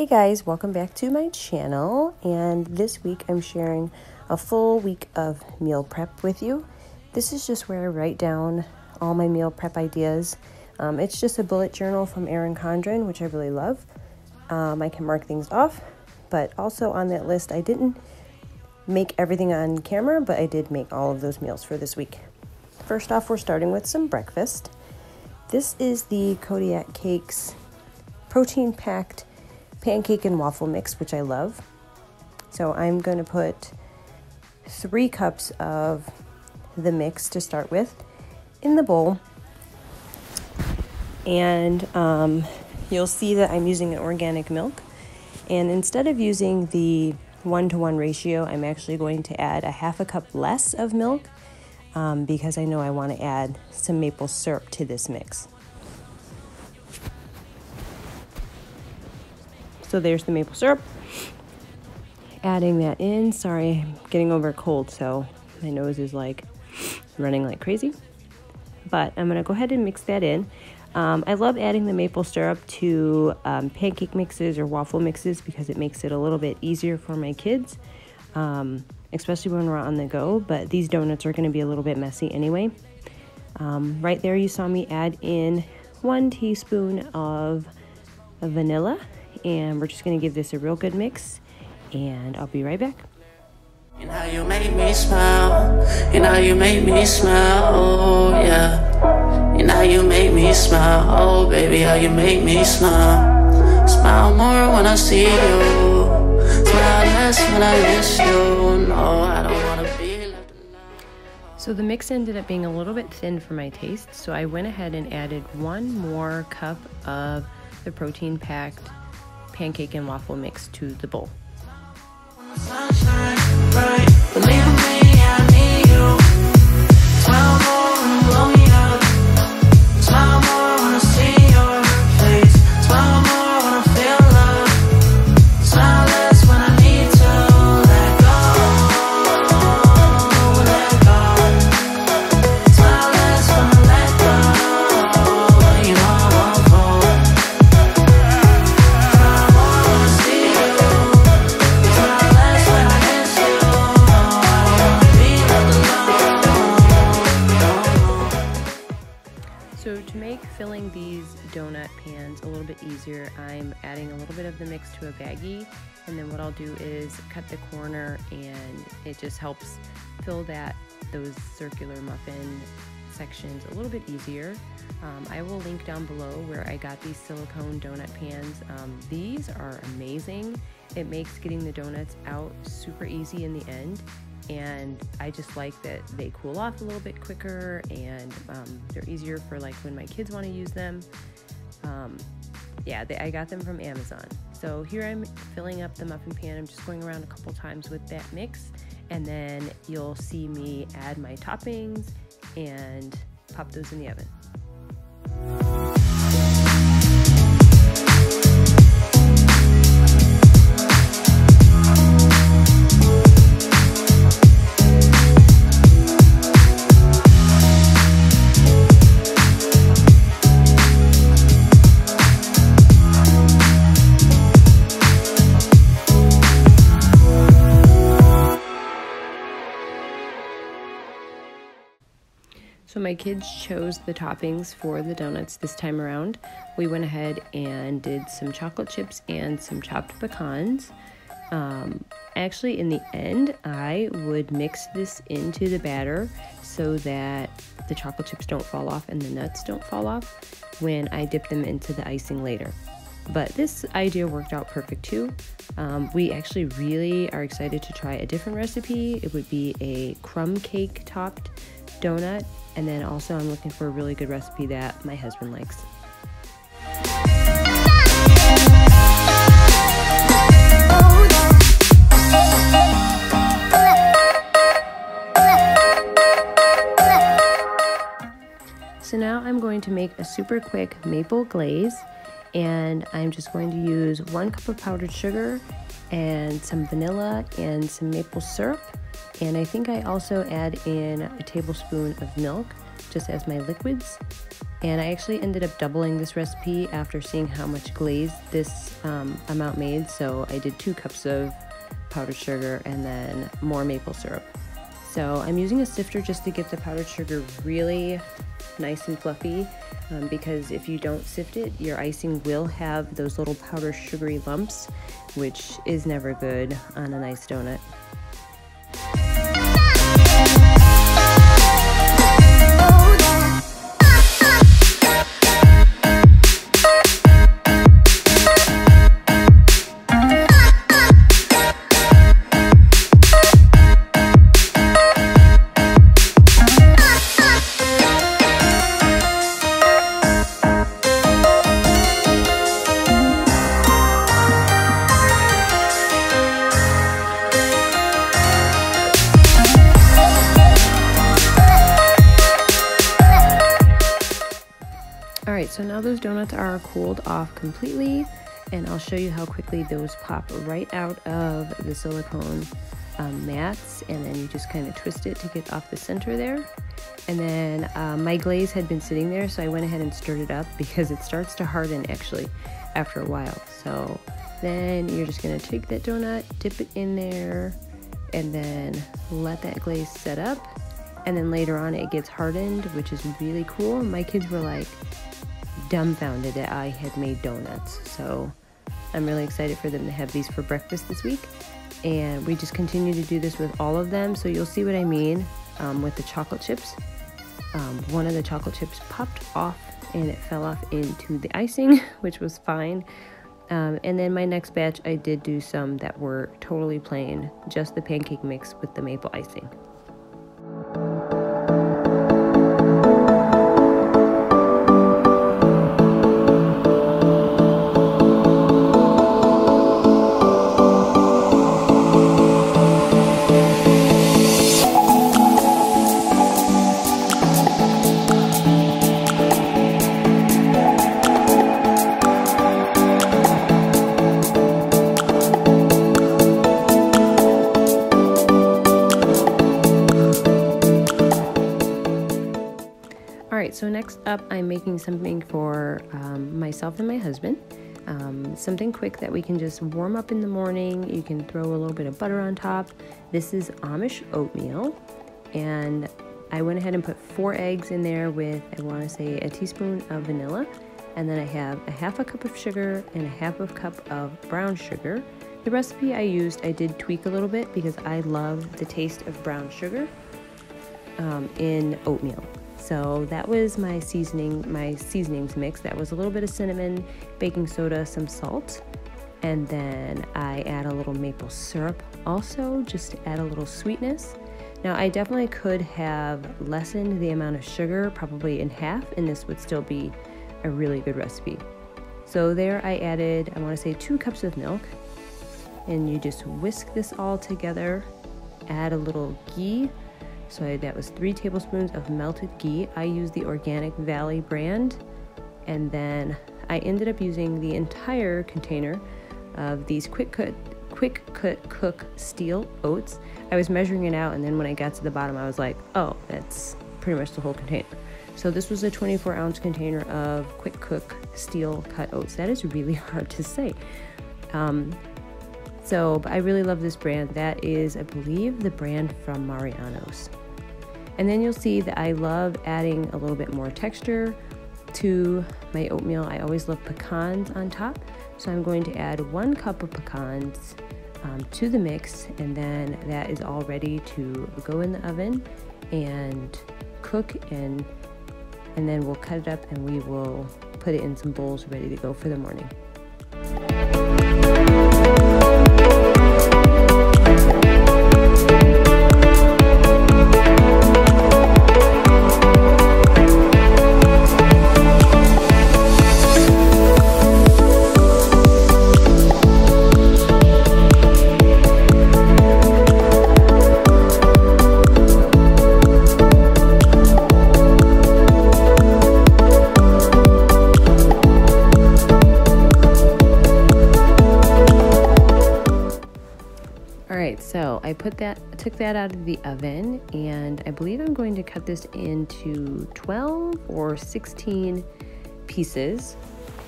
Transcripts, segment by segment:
Hey guys, welcome back to my channel, and this week I'm sharing a full week of meal prep with you. This is just where I write down all my meal prep ideas. It's just a bullet journal from Erin Condren, which I really love. I can mark things off, but also on that list I didn't make everything on camera, but I did make all of those meals for this week. First off, we're starting with some breakfast. This is the KODTAK Cakes protein-packed pancake and waffle mix, which I love. So I'm going to put 3 cups of the mix to start with in the bowl. And you'll see that I'm using an organic milk. And instead of using the 1-to-1 ratio, I'm actually going to add a half a cup less of milk because I know I want to add some maple syrup to this mix. So there's the maple syrup. Adding that in. Sorry, I'm getting over a cold, so my nose is like running like crazy. But I'm gonna go ahead and mix that in. I love adding the maple syrup to pancake mixes or waffle mixes because it makes it a little bit easier for my kids, especially when we're on the go. But these donuts are gonna be a little bit messy anyway. Right there you saw me add in 1 teaspoon of vanilla. And we're just going to give this a real good mix, and I'll be right back. And how you make me smile, and how you make me smile, oh yeah. And how you make me smile, oh baby, how you make me smile. Smile more when I see you, smile less when I miss you. No, I don't want to be left alone. So the mix ended up being a little bit thin for my taste, so I went ahead and added 1 more cup of the protein-packed pancake and waffle mix to the bowl. So to make filling these donut pans a little bit easier, I'm adding a little bit of the mix to a baggie, and then what I'll do is cut the corner, and it just helps fill those circular muffin sections a little bit easier. I will link down below where I got these silicone donut pans. These are amazing. It makes getting the donuts out super easy in the end. And I just like that they cool off a little bit quicker, and they're easier for like when my kids want to use them. Yeah, I got them from Amazon. So here I'm filling up the muffin pan. I'm just going around a couple times with that mix, and then you'll see me add my toppings and pop those in the oven. So my kids chose the toppings for the donuts this time around. We went ahead and did some chocolate chips and some chopped pecans. Actually, in the end, I would mix this into the batter so that the chocolate chips don't fall off and the nuts don't fall off when I dip them into the icing later. But this idea worked out perfect too. We actually really are excited to try a different recipe. It would be a crumb cake topped donut, and then also I'm looking for a really good recipe that my husband likes. So now I'm going to make a super quick maple glaze, and I'm just going to use 1 cup of powdered sugar and some vanilla and some maple syrup. And I think I also add in a tablespoon of milk just as my liquids. And I actually ended up doubling this recipe after seeing how much glaze this amount made. So I did 2 cups of powdered sugar and then more maple syrup. So I'm using a sifter just to get the powdered sugar really nice and fluffy, because if you don't sift it, your icing will have those little powdered sugary lumps, which is never good on a nice donut. Alright, so now those donuts are cooled off completely, and I'll show you how quickly those pop right out of the silicone mats, and then you just kind of twist it to get off the center there. And then my glaze had been sitting there, so I went ahead and stirred it up because it starts to harden actually after a while. So then you're just going to take that donut, dip it in there, and then let that glaze set up. And then later on it gets hardened, which is really cool. My kids were like dumbfounded that I had made donuts. So I'm really excited for them to have these for breakfast this week. And we just continue to do this with all of them. So you'll see what I mean with the chocolate chips. One of the chocolate chips popped off and it fell off into the icing, which was fine. And then my next batch, I did do some that were totally plain, just the pancake mix with the maple icing. Alright, so next up I'm making something for myself and my husband. Something quick that we can just warm up in the morning. You can throw a little bit of butter on top. This is Amish oatmeal, and I went ahead and put 4 eggs in there with, I want to say, a teaspoon of vanilla, and then I have a half a cup of sugar and a half a cup of brown sugar. The recipe I used, I did tweak a little bit because I love the taste of brown sugar in oatmeal. So that was my seasonings mix. That was a little bit of cinnamon, baking soda, some salt, and then I add a little maple syrup also, just to add a little sweetness. Now I definitely could have lessened the amount of sugar, probably in half, and this would still be a really good recipe. So there I added, I want to say 2 cups of milk, and you just whisk this all together, add a little ghee. So that was 3 tablespoons of melted ghee. I used the Organic Valley brand, and then I ended up using the entire container of these quick cut cook steel oats. I was measuring it out, and then when I got to the bottom I was like, oh, that's pretty much the whole container. So this was a 24-ounce container of quick cook steel cut oats. That is really hard to say. But I really love this brand. That is, I believe, the brand from Mariano's. And then you'll see that I love adding a little bit more texture to my oatmeal. I always love pecans on top. So I'm going to add 1 cup of pecans to the mix, and then that is all ready to go in the oven and cook, and then we'll cut it up and we will put it in some bowls ready to go for the morning. I took that out of the oven, and I believe I'm going to cut this into 12 or 16 pieces.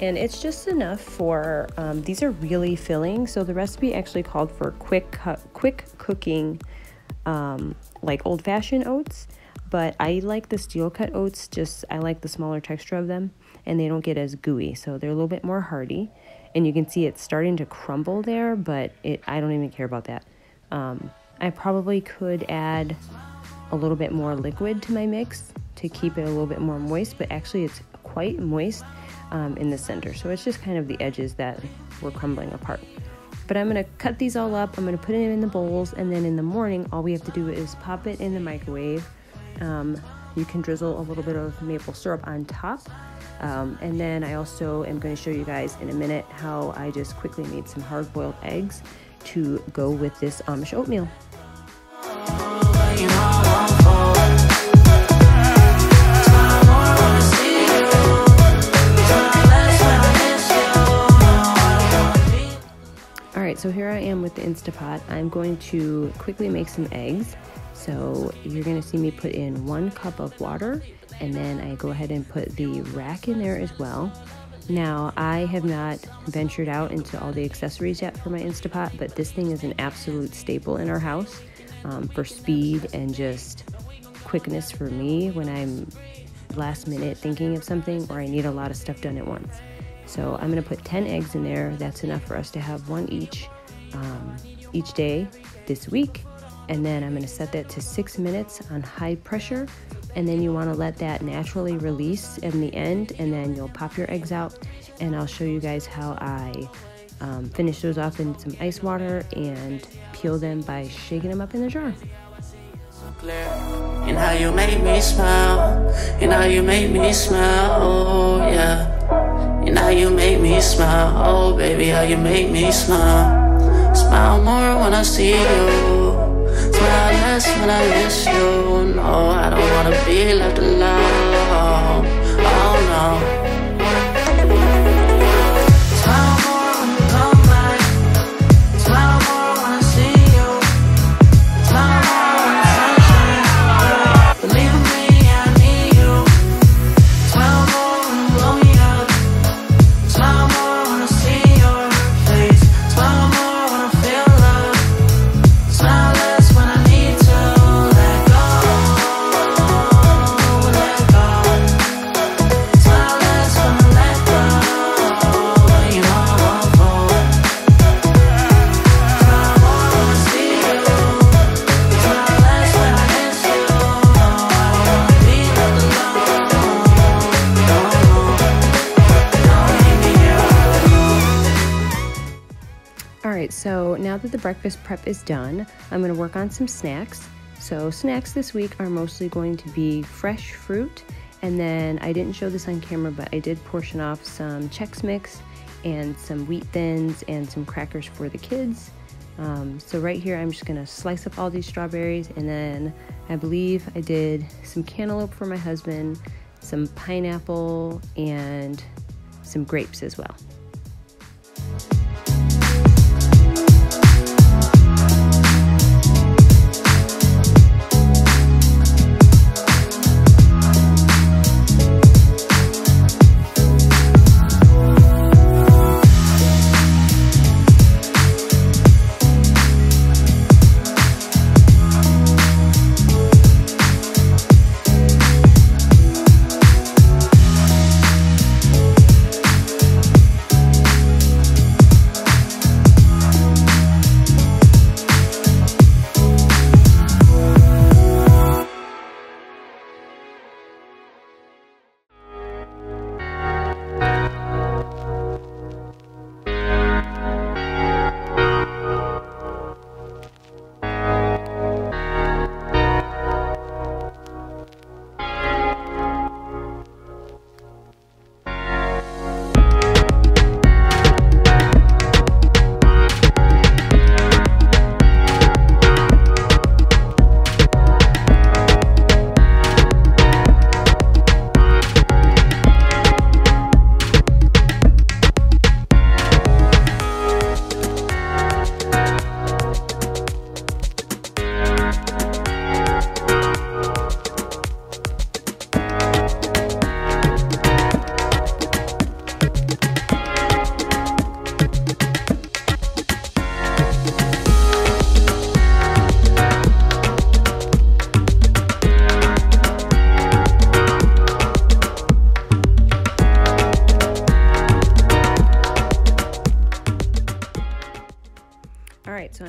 And it's just enough for, these are really filling. So the recipe actually called for quick cooking, like old-fashioned oats. But I like the steel cut oats, I like the smaller texture of them, and they don't get as gooey. So they're a little bit more hearty. And you can see it's starting to crumble there, but I don't even care about that. I probably could add a little bit more liquid to my mix to keep it a little bit more moist, but actually it's quite moist in the center. So it's just kind of the edges that were crumbling apart. But I'm going to cut these all up. I'm going to put it in the bowls, and then in the morning, all we have to do is pop it in the microwave. You can drizzle a little bit of maple syrup on top. And then I also am going to show you guys in a minute how I just quickly made some hard-boiled eggs to go with this Amish oatmeal. Alright, so here I am with the Instapot. I'm going to quickly make some eggs. So you're going to see me put in 1 cup of water, and then I go ahead and put the rack in there as well. Now, I have not ventured out into all the accessories yet for my Instapot, but this thing is an absolute staple in our house for speed and just quickness for me when I'm last minute thinking of something or I need a lot of stuff done at once. So I'm going to put 10 eggs in there. That's enough for us to have 1 each day this week. And then I'm going to set that to 6 minutes on high pressure. And then you want to let that naturally release in the end, and then you'll pop your eggs out. And I'll show you guys how I finish those off in some ice water and peel them by shaking them up in the jar. And how you make me smile, and how you make me smile, oh yeah. And how you make me smile, oh baby, how you make me smile. Smile more when I see you, smile less when I miss you. No, I don't wanna be left alone, oh no. Smile more when you come back, smile more when I see you, smile more when the sun shines. Believe in me, I need you. Smile more when you blow me up, smile more when I see your face, smile more when I feel love, smile less when I need to let go, smile less when I let go, you know I won't fall. Smile more when I see you, smile less when I miss you. No, I don't wanna be left alone, Alright, so now that the breakfast prep is done, I'm going to work on some snacks. So snacks this week are mostly going to be fresh fruit, and then I didn't show this on camera, but I did portion off some Chex Mix and some Wheat Thins and some crackers for the kids. So right here I'm just going to slice up all these strawberries, and then I believe I did some cantaloupe for my husband, some pineapple, and some grapes as well.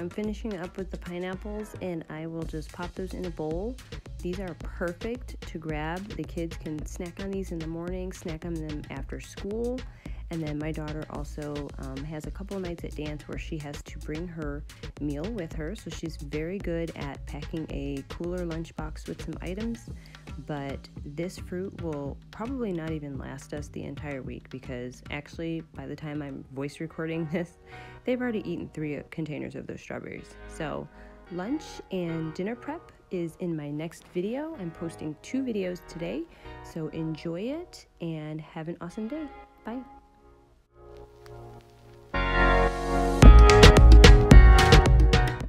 I'm finishing up with the pineapples, and I will just pop those in a bowl. These are perfect to grab. The kids can snack on these in the morning, snack on them after school. And then my daughter also has a couple of nights at dance where she has to bring her meal with her. So she's very good at packing a cooler lunchbox with some items. But this fruit will probably not even last us the entire week, because actually by the time I'm voice recording this, they've already eaten 3 containers of those strawberries. So lunch and dinner prep is in my next video. I'm posting 2 videos today, so enjoy it and have an awesome day. Bye.